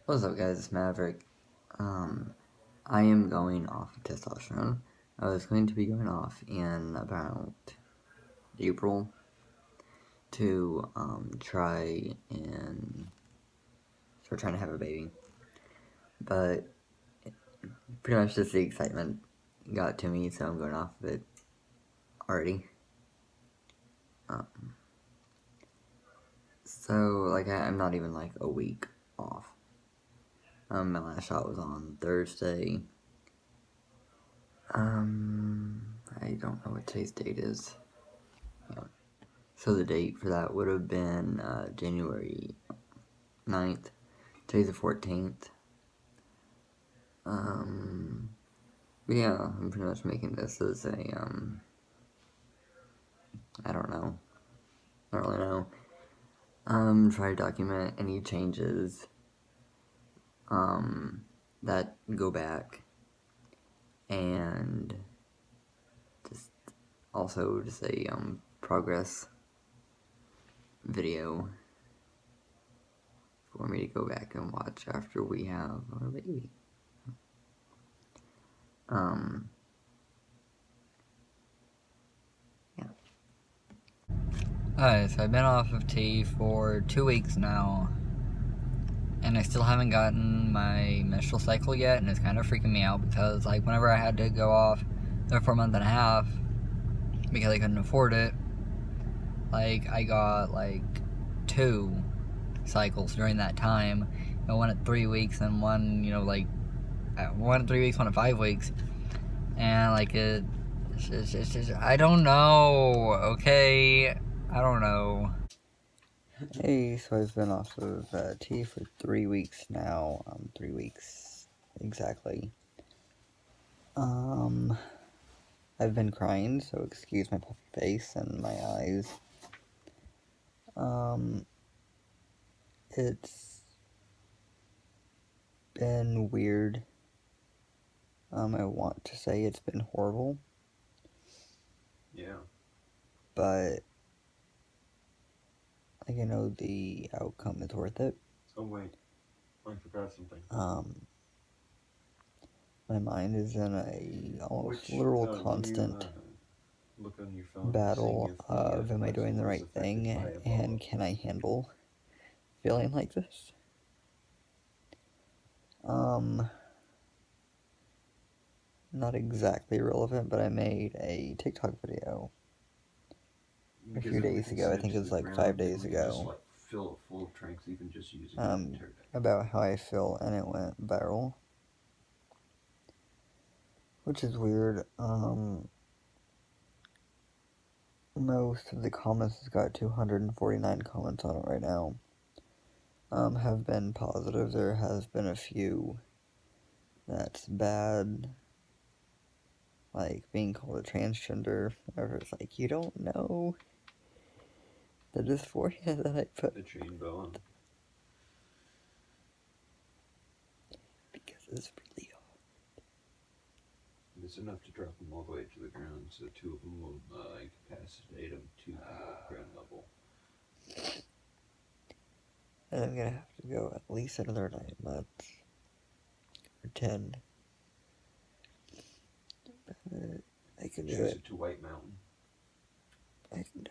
What's up, guys? It's Maverick. I am going off of testosterone. I was going to be going off in about April to try and start trying to have a baby, but pretty much just the excitement got to me, so I'm going off of it already. So I'm not even like a week off. My last shot was on Thursday. I don't know what today's date is. So the date for that would have been January 9th. Today's the 14th. But yeah, I'm pretty much making this as a, I don't know. I don't really know. Try to document any changes, that go back, and just also just a, progress video for me to go back and watch after we have our baby. Yeah. Alright, so I've been off of tea for 2 weeks now, and I still haven't gotten my menstrual cycle yet, and it's kind of freaking me out because, like, whenever I had to go off there for a month and a half because I couldn't afford it, like, I got, like, 2 cycles during that time, one at 3 weeks and one, one at 3 weeks, one at 5 weeks, and, like, it's just, I don't know, okay? I don't know. Hey, so I've been off of tea for 3 weeks now. 3 weeks exactly. I've been crying, so excuse my puffy face and my eyes. It's been weird. I want to say it's been horrible. Yeah. But the outcome is worth it. Oh wait, I forgot something. My mind is in a almost literal constant Look on your phone battle of am I doing the right thing and can I handle feeling like this? Not exactly relevant, but I made a TikTok video a few days ago. I think it was like 5 days ago. Fill it full of tranks, even just using about how I feel, and it went viral, which is weird. Most of the comments, it's got 249 comments on it right now, have been positive. There has been a few that's bad, like being called a transgender, whatever. It's like, you don't know the dysphoria that I put the chain bow on. Because it's really hard. It's enough to drop them all the way to the ground, so 2 of them will incapacitate them to the ground level. And I'm gonna have to go at least another 9 months. Or 10. But I can do it. To White Mountain. I can do it.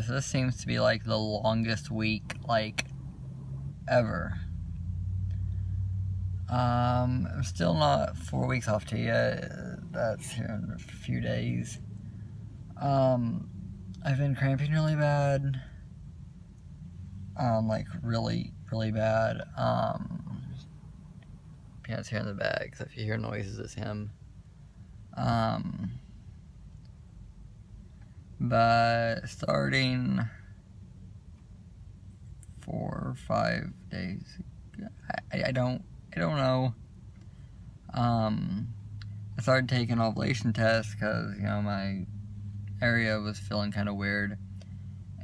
So this seems to be like the longest week, ever. I'm still not 4 weeks off to yet. That's here in a few days. I've been cramping really bad. Really, really bad. Peanut's here in the bag, so if you hear noises, it's him. But starting 4 or 5 days, I don't know. I started taking ovulation tests because, my area was feeling kind of weird.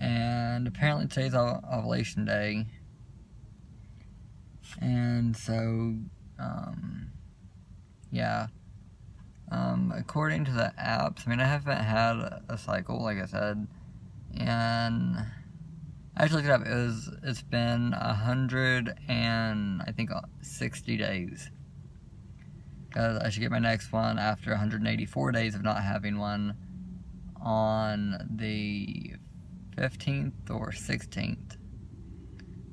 And apparently today's ovulation day. And so, yeah. According to the apps, I haven't had a cycle, like I said, and I actually looked it up. It's been 160 days. Because I should get my next one after 184 days of not having one on the 15th or 16th.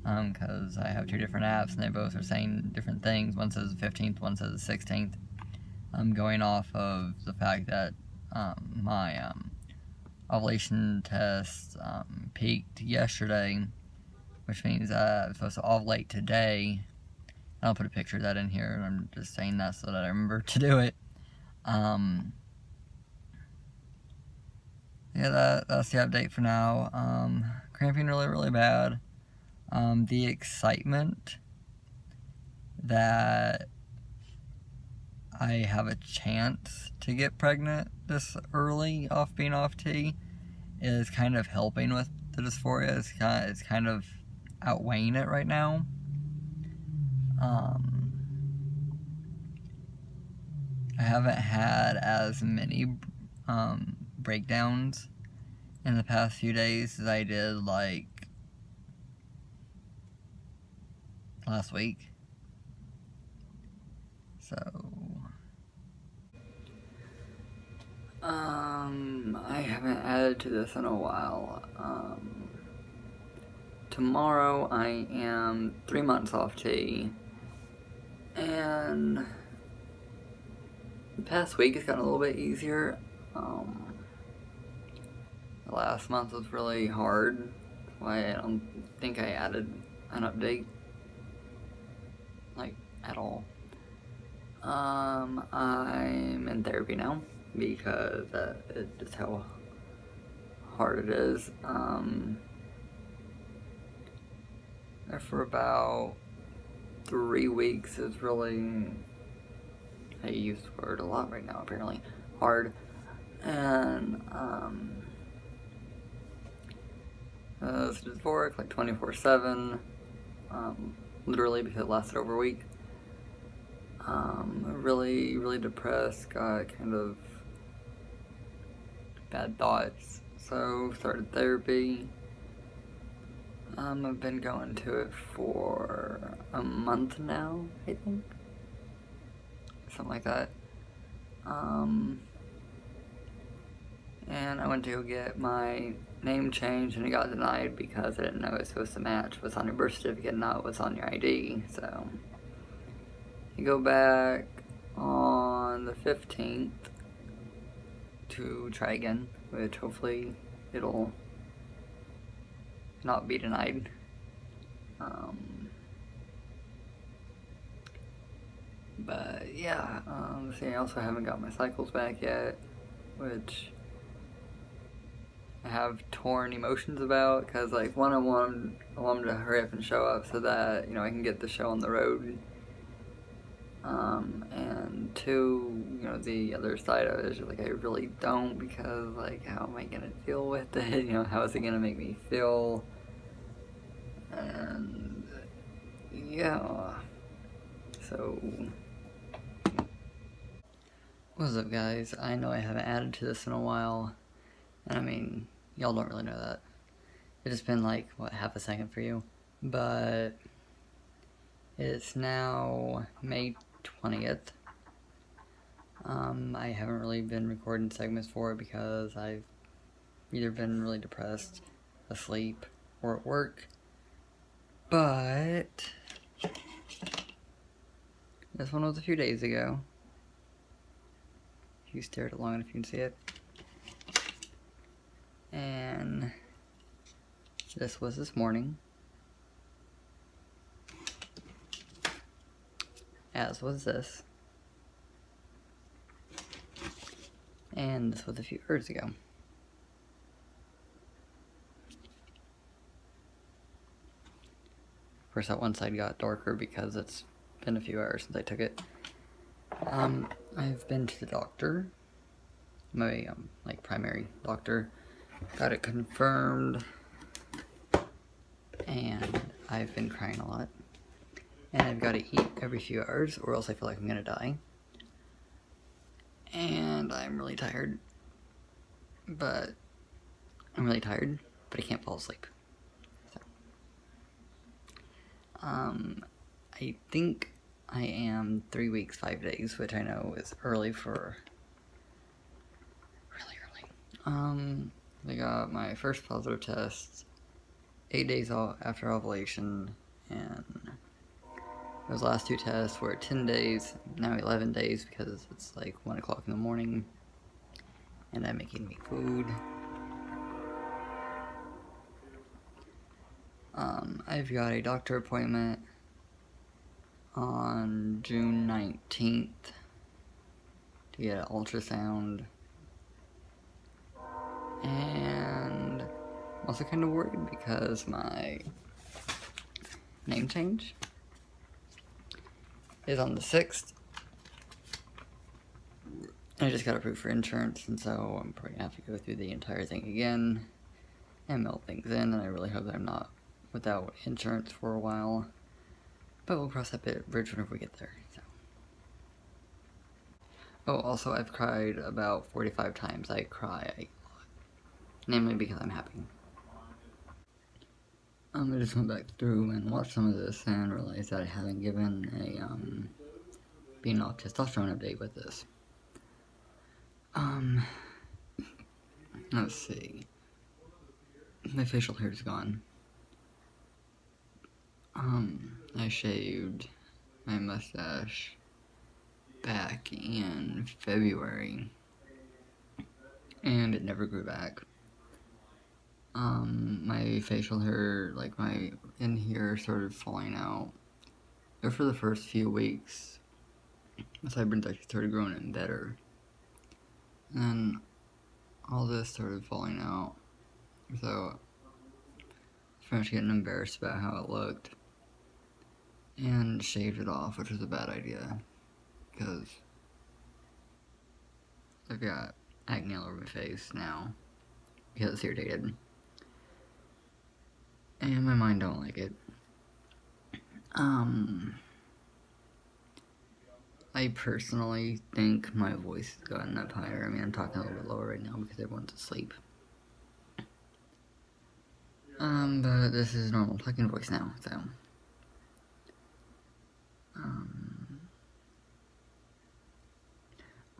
Because I have two different apps and they both are saying different things. One says the 15th, one says the 16th. I'm going off of the fact that my ovulation test peaked yesterday, which means I'm supposed to ovulate today. I'll put a picture of that in here, and I'm just saying that so that I remember to do it. Yeah, that's the update for now. Cramping really, really bad. The excitement that I have a chance to get pregnant this early off being off T is kind of helping with the dysphoria. It's kind of outweighing it right now. I haven't had as many breakdowns in the past few days as I did like last week. So I haven't added to this in a while. Tomorrow I am 3 months off T, and the past week has gotten a little bit easier. The last month was really hard, that's why I don't think I added an update, like, at all. I'm in therapy now, because it's just how hard it is. For about 3 weeks is really, I use the word a lot right now apparently, hard, and it's dysphoric like 24/7, literally, because it lasted over a week. Really, really depressed, got kind of bad thoughts, so started therapy. I've been going to it for a month now, I think. Something like that. And I went to go get my name changed and it got denied because I didn't know it was supposed to match what's on your birth certificate, not what's on your ID. So you go back on the 15th to try again, which hopefully it'll not be denied. But yeah, see, I also haven't got my cycles back yet, which I have torn emotions about, because like one, I want them to hurry up and show up so that, you know, I can get the show on the road. And two, you know, the other side of it is like I really don't, because like how am I gonna deal with it? You know, how is it gonna make me feel? And yeah, so what's up, guys? I know I haven't added to this in a while, and I mean, y'all don't really know that. It's just been like, what, half a second for you? But it's now May 20th. I haven't really been recording segments for it because I've either been really depressed, asleep, or at work. But this one was a few days ago. If you stare at it long enough, you can see it. And this was this morning. As was this. And this was a few hours ago. Of course, that one side got darker because it's been a few hours since I took it. I've been to the doctor, my like primary doctor, got it confirmed, and I've been crying a lot, and I've got to eat every few hours or else I feel like I'm gonna die, and I'm really tired, but I can't fall asleep, so I think I am 3 weeks, 5 days, which I know is early for... really early. I got my first positive test 8 days after ovulation, and those last 2 tests were 10 days, now 11 days, because it's like 1 o'clock in the morning, and I'm making me food. I've got a doctor appointment on June 19th to get an ultrasound, and I'm also kind of worried because my name change is on the 6th. I just got approved for insurance, and so I'm probably gonna have to go through the entire thing again and mail things in, and I really hope that I'm not without insurance for a while. But we'll cross that bridge whenever we get there, so. Oh, also, I've cried about 45 times. I cry a lot. Namely because I'm happy. I just went back through and watched some of this and realized that I haven't given a being off testosterone update with this. Let's see. My facial hair is gone. I shaved my mustache back in February, and it never grew back. My facial hair, like my in here, started falling out. After the first few weeks, my sideburns actually started growing in better. And then all this started falling out, so I was pretty much getting embarrassed about how it looked, and shaved it off, which was a bad idea, because I've got acne all over my face now, because it's irritated, and my mind don't like it. I personally think my voice has gotten up higher. I mean, I'm talking a little bit lower right now because everyone's asleep. But this is normal talking voice now, so.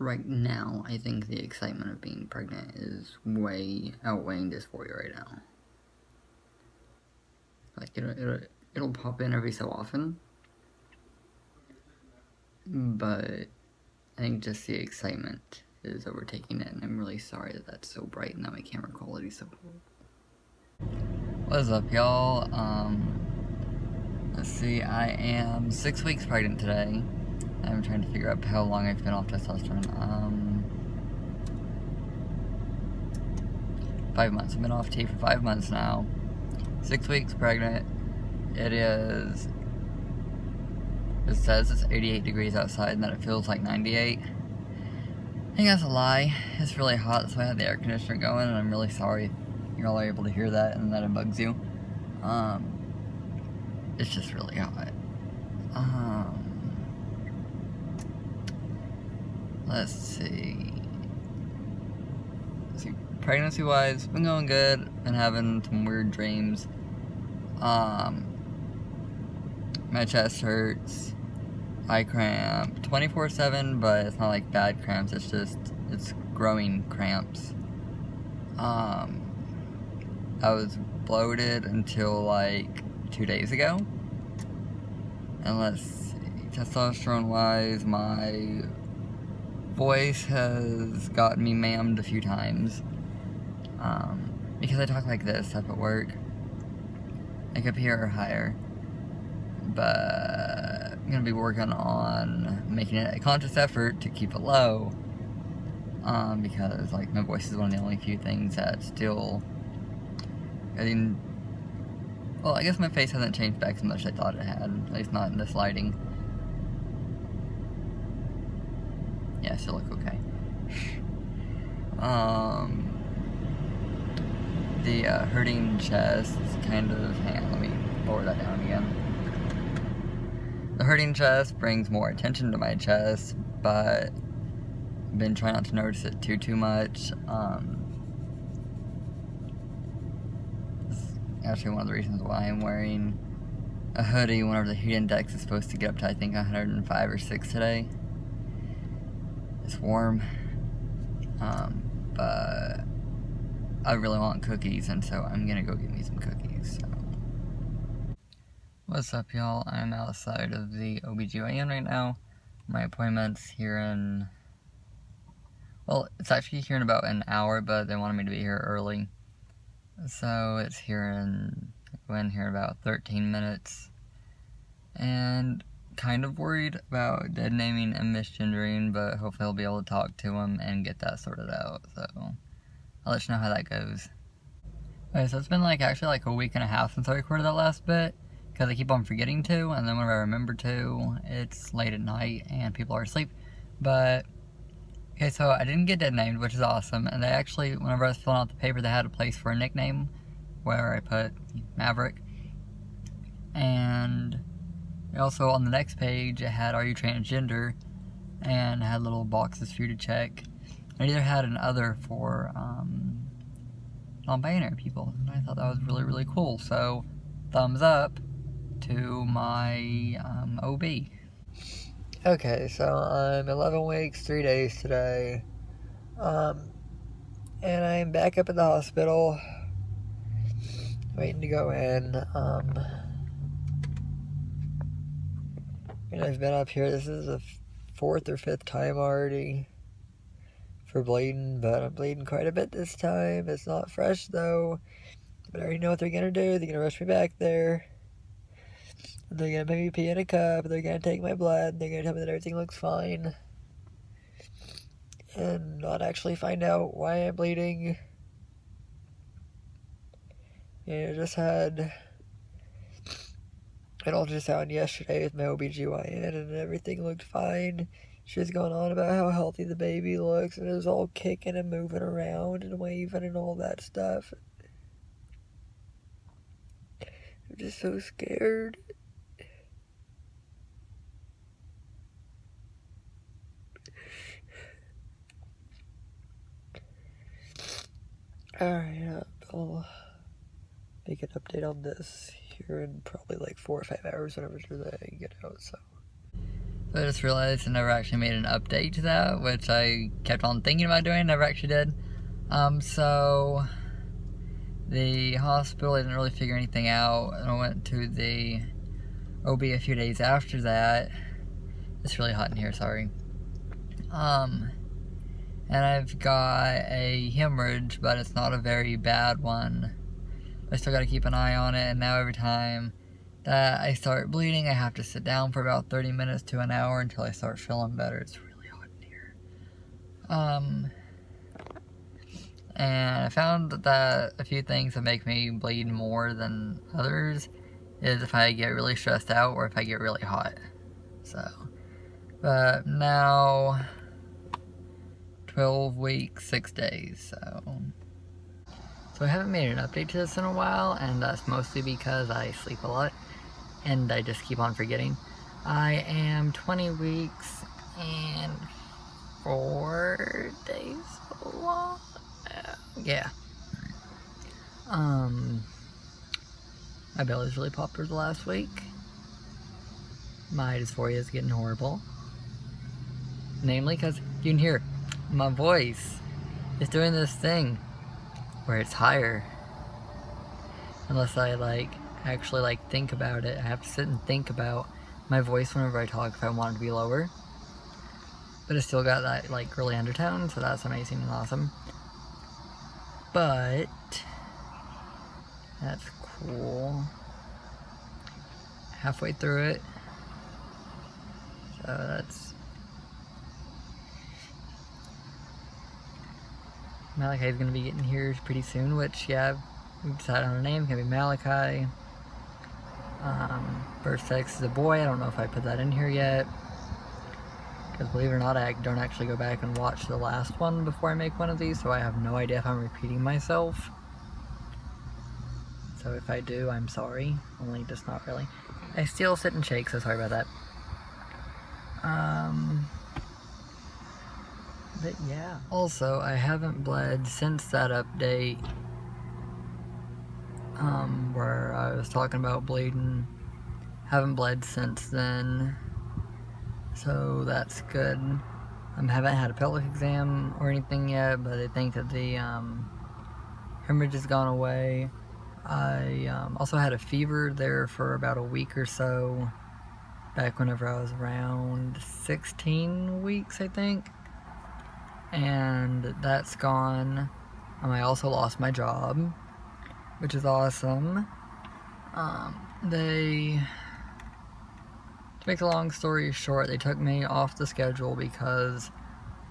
Right now, I think the excitement of being pregnant is way outweighing dysphoria right now. Like, it'll pop in every so often. But I think just the excitement is overtaking it, and I'm really sorry that that's so bright and that my camera quality is so poor. What's up, y'all? Let's see, I am 6 weeks pregnant today. I'm trying to figure out how long I've been off testosterone. 5 months. I've been off T for 5 months now. 6 weeks pregnant. It says it's 88 degrees outside and that it feels like 98. I think that's a lie. It's really hot, so I had the air conditioner going, and I'm really sorry if you're all able to hear that and that it bugs you. It's just really hot. Let's see. Pregnancy-wise, been going good. Been having some weird dreams. My chest hurts. I cramp 24/7, but it's not like bad cramps. It's growing cramps. I was bloated until like 2 days ago. And let's see, testosterone-wise, my voice has gotten me mammed a few times. Because I talk like this up at work. I could hear her higher. But I'm gonna be working on making it a conscious effort to keep it low. Because like my voice is one of the only few things that's still getting. Well, I guess my face hasn't changed back as much as I thought it had, at least not in this lighting. Yeah, I still look okay. The hurting chest kind of, hang on, let me lower that down again. The hurting chest brings more attention to my chest, but I've been trying not to notice it too much. It's actually one of the reasons why I'm wearing a hoodie whenever the heat index is supposed to get up to, I think, 105 or 6 today. It's warm. But I really want cookies, and so I'm gonna go get me some cookies. So. What's up, y'all? I'm outside of the OBGYN right now. My appointment's here in... Well, it's actually here in about an hour, but they wanted me to be here early. So it's here in... Go in here in about 13 minutes. And kind of worried about dead naming and misgendering, but hopefully I'll be able to talk to him and get that sorted out. So I'll let you know how that goes. Okay, so it's been actually a week and a half since I recorded that last bit, because I keep on forgetting to, and then whenever I remember to, it's late at night and people are asleep. But okay, so I didn't get dead named, which is awesome. And they actually, whenever I was filling out the paper, they had a place for a nickname where I put Maverick. And also on the next page, it had, "Are you transgender?" and it had little boxes for you to check. And it either had an other for non-binary people. And I thought that was really, really cool. So, thumbs up to my OB. Okay, so I'm 11 weeks, 3 days today. And I'm back up at the hospital, waiting to go in. And I've been up here, this is the 4th or 5th time already for bleeding, but I'm bleeding quite a bit this time. It's not fresh though, but I already know what they're gonna do. They're gonna rush me back there. They're gonna make me pee in a cup. They're gonna take my blood. And they're gonna tell me that everything looks fine, and not actually find out why I'm bleeding. And I just had an ultrasound yesterday with my OBGYN, and everything looked fine. She was going on about how healthy the baby looks, and it was all kicking and moving around and waving and all that stuff. I'm just so scared. Alright, I'll make an update on this here in probably 4 or 5 hours whenever they get out, so. I just realized I never actually made an update to that, which I kept on thinking about doing, never actually did. So the hospital didn't really figure anything out, and I went to the OB a few days after that. It's really hot in here, sorry. And I've got a hemorrhage, but it's not a very bad one. I still gotta keep an eye on it, and now every time that I start bleeding, I have to sit down for about 30 minutes to an hour until I start feeling better. It's really hot in here. And I found that a few things that make me bleed more than others is if I get really stressed out or if I get really hot. So, but now 12 weeks, 6 days, so I haven't made an update to this in a while, and that's mostly because I sleep a lot and I just keep on forgetting. I am 20 weeks and 4 days along. Yeah. My belly's really popped for the last week. My dysphoria is getting horrible. Namely because you can hear my voice is doing this thing where it's higher. Unless I actually think about it. I have to sit and think about my voice whenever I talk if I want it to be lower. But it's still got that girly undertone, so that's amazing and awesome. But that's cool. Halfway through it. So that's Malachi's gonna be getting here pretty soon, which, yeah, we decided on a name. It's gonna be Malachi. Birth sex is a boy. I don't know if I put that in here yet. Because believe it or not, I don't actually go back and watch the last one before I make one of these, so I have no idea if I'm repeating myself. So if I do, I'm sorry. Only just not really. I still sit and shake, so sorry about that. But yeah. Also, I haven't bled since that update where I was talking about bleeding Haven't bled since then, so that's good. Haven't had a pelvic exam or anything yet, but they think that the hemorrhage has gone away. I also had a fever there for about a week or so, back whenever I was around 16 weeks, I think. And that's gone. I also lost my job, which is awesome. To make a long story short, they took me off the schedule because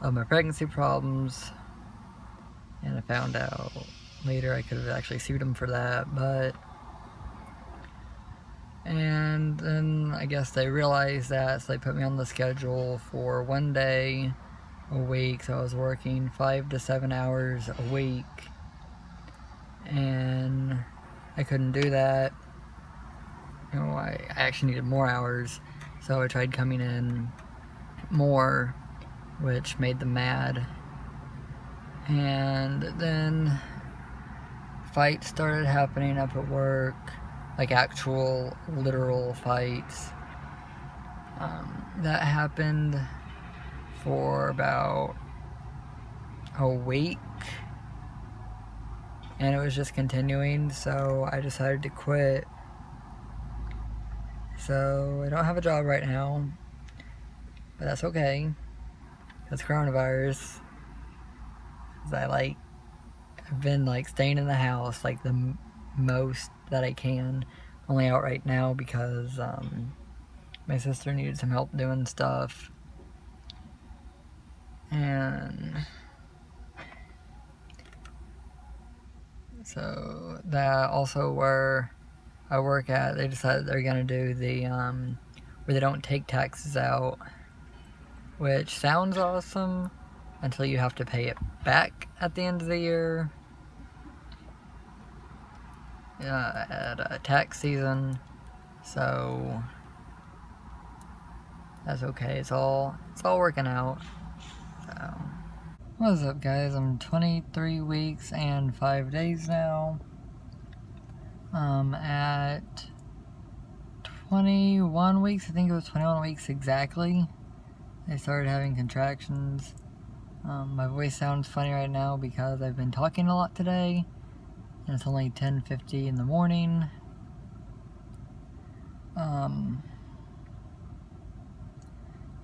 of my pregnancy problems, and I found out later I could have actually sued them for that, and then I guess they realized that, so they put me on the schedule for 1 day a week, so I was working 5 to 7 hours a week, and I couldn't do that. You know, I actually needed more hours, so I tried coming in more, which made them mad. And then fights started happening up at work, like actual, literal fights. That happened for about a week, and it was just continuing, so I decided to quit. So I don't have a job right now, but that's okay. That's coronavirus. 'Cause I've been staying in the house the most that I can. Only out right now because my sister needed some help doing stuff. And so that also where I work at, they decided they're gonna do the where they don't take taxes out, which sounds awesome until you have to pay it back at the end of the year at tax season. So that's okay. It's all working out. So what's up, guys? I'm 23 weeks and 5 days now. At 21 weeks, I think it was 21 weeks exactly, I started having contractions. My voice sounds funny right now because I've been talking a lot today, and it's only 10:50 in the morning.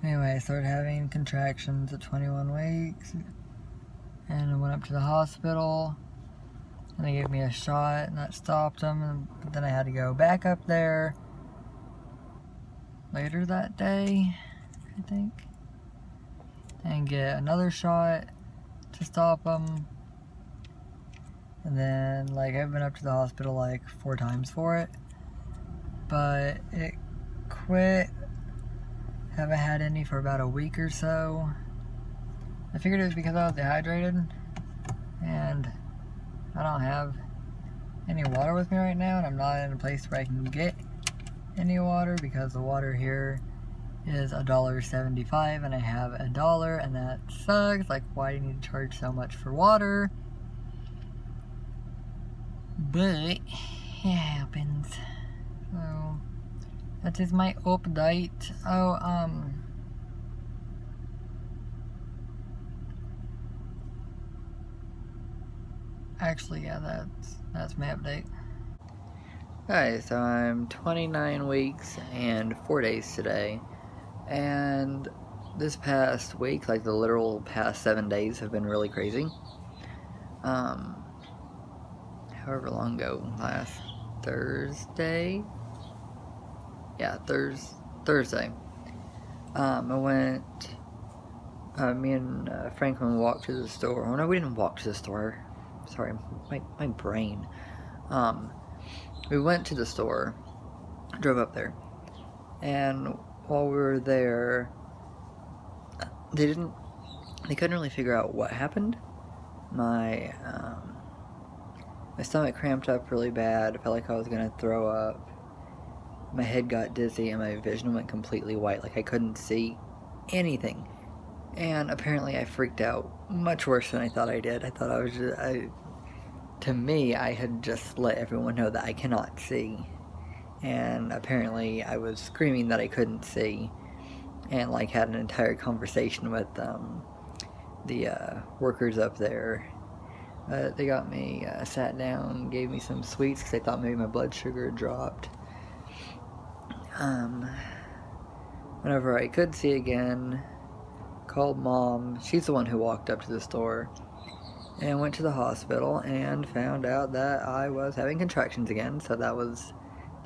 Anyway, I started having contractions at 21 weeks, and I went up to the hospital, and they gave me a shot, and that stopped them, but then I had to go back up there later that day, I think, and get another shot to stop them. And then, I've been up to the hospital 4 times for it, but it quit. Haven't had any for about a week or so. I figured it was because I was dehydrated, and I don't have any water with me right now, and I'm not in a place where I can get any water because the water here is $1.75 and I have $1, and that sucks. Why do you need to charge so much for water? But it happens. So that is my update. Actually, yeah, that's my update. Alright, so I'm 29 weeks and 4 days today, and this past week, the literal past 7 days have been really crazy. However long ago, last Thursday? Yeah, Thursday. Me and Franklin walked to the store. Oh no, we didn't walk to the store. Sorry, my brain. We went to the store, drove up there, and while we were there, they couldn't really figure out what happened. My stomach cramped up really bad. I felt like I was gonna throw up. My head got dizzy and my vision went completely white. I couldn't see anything. And apparently I freaked out much worse than I thought I did. I thought to me, I had just let everyone know that I cannot see. and apparently I was screaming that I couldn't see, and like had an entire conversation with the workers up there. They got me sat down, gave me some sweets because they thought maybe my blood sugar had dropped. Whenever I could see again, called Mom. She's the one who walked up to the store, and went to the hospital and found out that I was having contractions again. So that was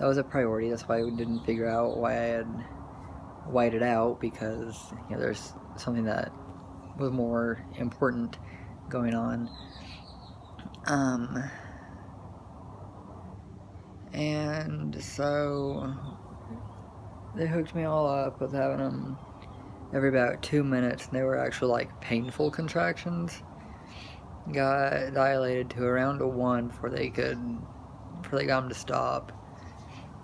a priority. That's why we didn't figure out why I had whited out, because there's something that was more important going on. And so they hooked me all up with having them every about 2 minutes, and they were actually like painful contractions. Got dilated to around a 1 before they got them to stop.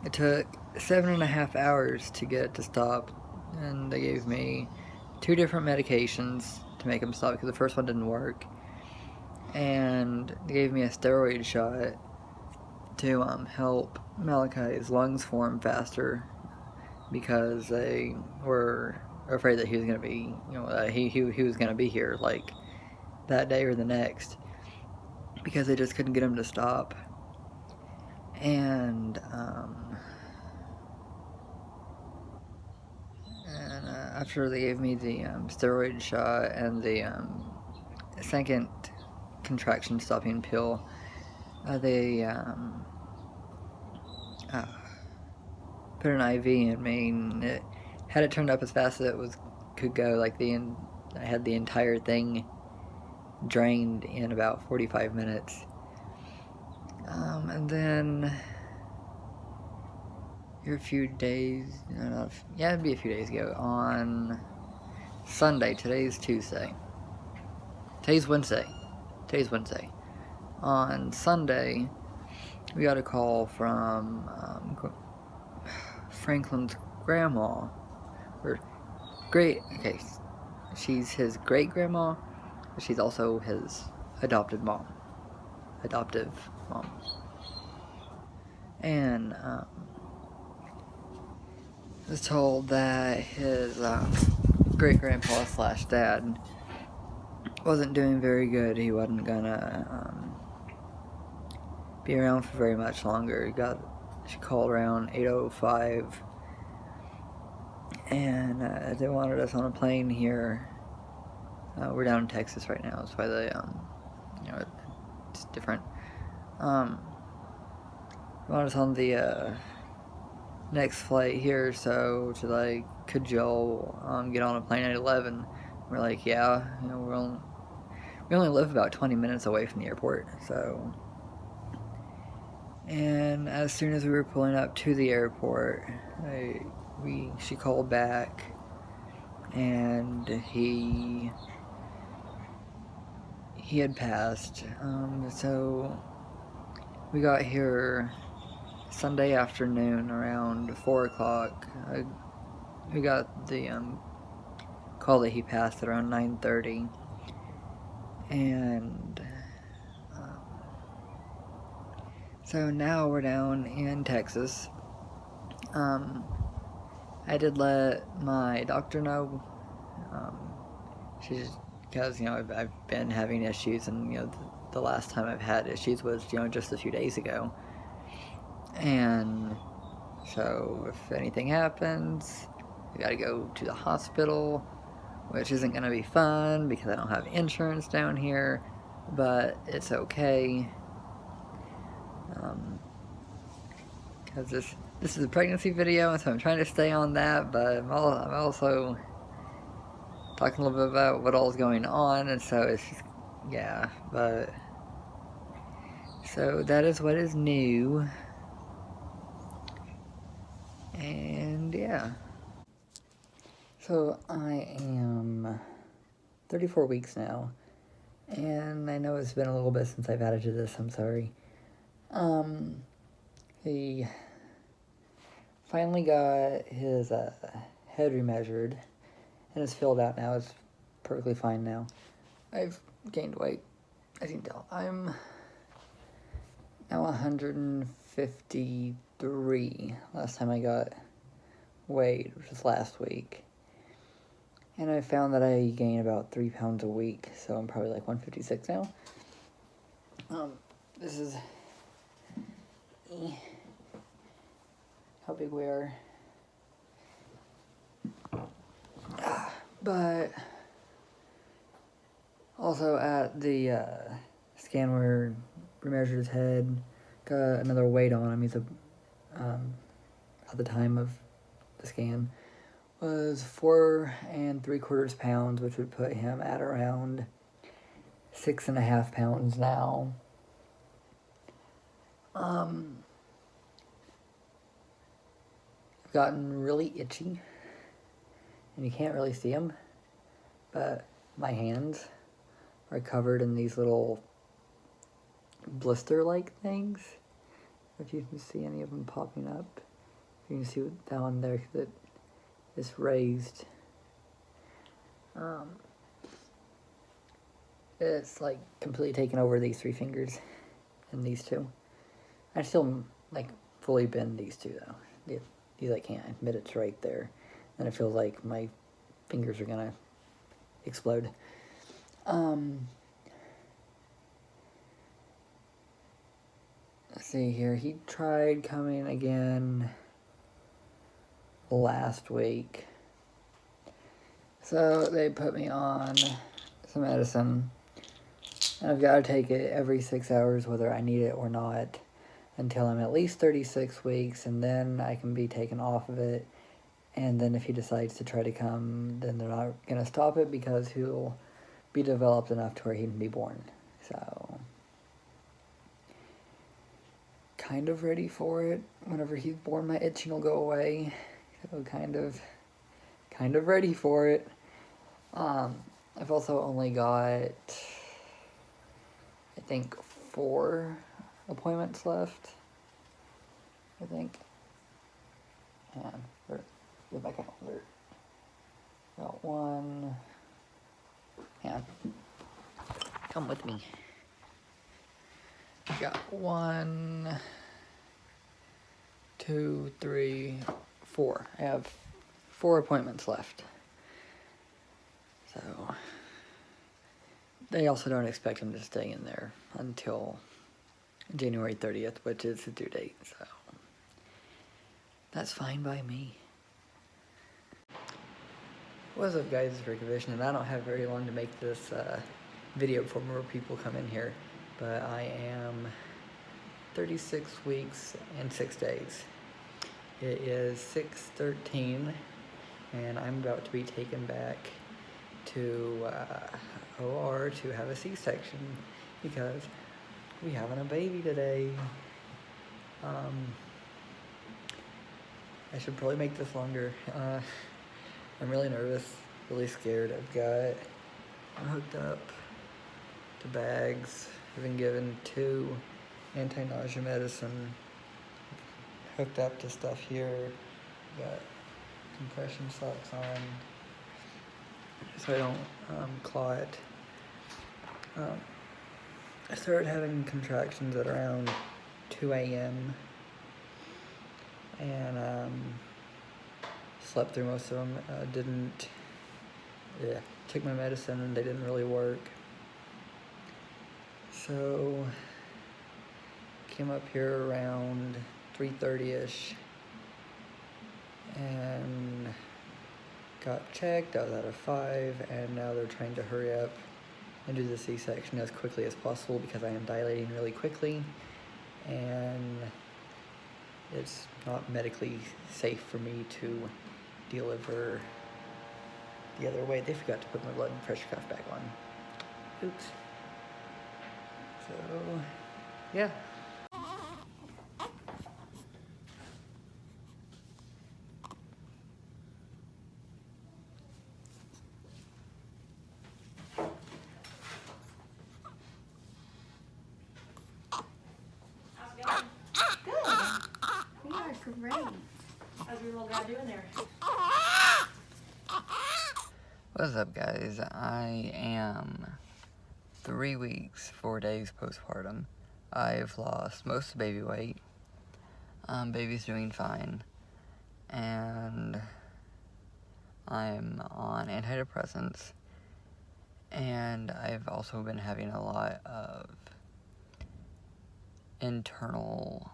It took 7.5 hours to get it to stop, and they gave me 2 different medications to make them stop because the first one didn't work, and they gave me a steroid shot to help Malachi's lungs form faster, because they were afraid that he was going to be, he was going to be here like that day or the next, because they just couldn't get him to stop. And after they gave me the steroid shot and the second contraction stopping pill, they put an IV in me, and it had it turned up as fast as it could go. Like I had the entire thing drained in about 45 minutes. And then a few days, it'd be a few days ago, on Sunday. Today's Tuesday. Today's Wednesday. On Sunday, we got a call from Franklin's grandma, she's his great-grandma, but she's also his adoptive mom. And was told that his great-grandpa / dad wasn't doing very good. He wasn't gonna be around for very much longer. She called around 8:05, and they wanted us on a plane here. We're down in Texas right now. That's why they, it's different. Wanted us on the next flight here, so to could Joel get on a plane at 11? We're like, yeah, we only live about 20 minutes away from the airport, so. And as soon as we were pulling up to the airport, she called back, and he had passed. So we got here Sunday afternoon around 4 o'clock. We got the call that he passed at around 9:30, and so now we're down in Texas. I did let my doctor know. Because I've been having issues, and the last time I've had issues was just a few days ago. And so if anything happens, I gotta go to the hospital, which isn't gonna be fun because I don't have insurance down here, but it's okay. Because this is a pregnancy video, so I'm trying to stay on that, but I'm also talking a little bit about what all's going on, and so it's just, yeah, but so that is what is new. And yeah, so I am 34 weeks now, and I know it's been a little bit since I've added to this. I'm sorry. He finally got his head remeasured, and it's filled out now. It's perfectly fine now. I've gained weight, as you can tell. I'm now 150 153 last time I got weighed, which was last week. And I found that I gain about 3 pounds a week, so I'm probably like 156 now. This is how big we are. But also at the scan where we measured his head, got another weight on him. He's at the time of the scan was 4 3/4 pounds, which would put him at around 6.5 pounds now. I've gotten really itchy, and you can't really see them, but my hands are covered in these little blister-like things. If you can see any of them popping up, you can see that one there that is raised. It's like completely taken over these 3 fingers and these 2. I still like fully bend these 2 though. These I can't admit it's right there, and it feels like my fingers are gonna explode. Let's see here. He tried coming again last week. So they put me on some medicine, and I've got to take it every 6 hours whether I need it or not until I'm at least 36 weeks, and then I can be taken off of it. And then if he decides to try to come, then they're not going to stop it because he'll be developed enough to where he can be born. So kind of ready for it. Whenever he's born, my itching will go away. So kind of ready for it. I've also only got, I think, 4 appointments left. I think. And with my calendar. Got 1. Yeah. Come with me. Got 1, 2, 3, 4. I have 4 appointments left. So they also don't expect him to stay in there until January 30th, which is the due date. So that's fine by me. What's up, guys? It's Rick Vision, and I don't have very long to make this video before more people come in here, but I am 36 weeks and 6 days. It is 6/13, and I'm about to be taken back to OR to have a C-section because we having a baby today. I should probably make this longer. I'm really nervous, really scared. I'm hooked up to bags. I've been given 2 anti-nausea medicine. Hooked up to stuff here. Got compression socks on so I don't clot. I started having contractions at around 2 a.m. and slept through most of them. Took my medicine and they didn't really work. So came up here around 3:30ish and got checked. I was out of 5, and now they're trying to hurry up and do the C-section as quickly as possible because I am dilating really quickly and it's not medically safe for me to deliver the other way. They forgot to put my blood pressure cuff back on. Oops. So, yeah. Great. How's your little guy doing there? What's up, guys? I am 3 weeks, 4 days postpartum. I've lost most of the baby weight. Baby's doing fine. And I'm on antidepressants. And I've also been having a lot of internal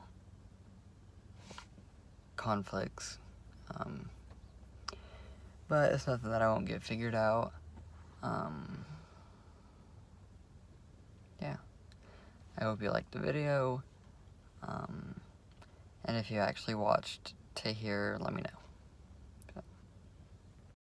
conflicts. But it's nothing that I won't get figured out. Yeah. I hope you liked the video. And if you actually watched to here, let me know.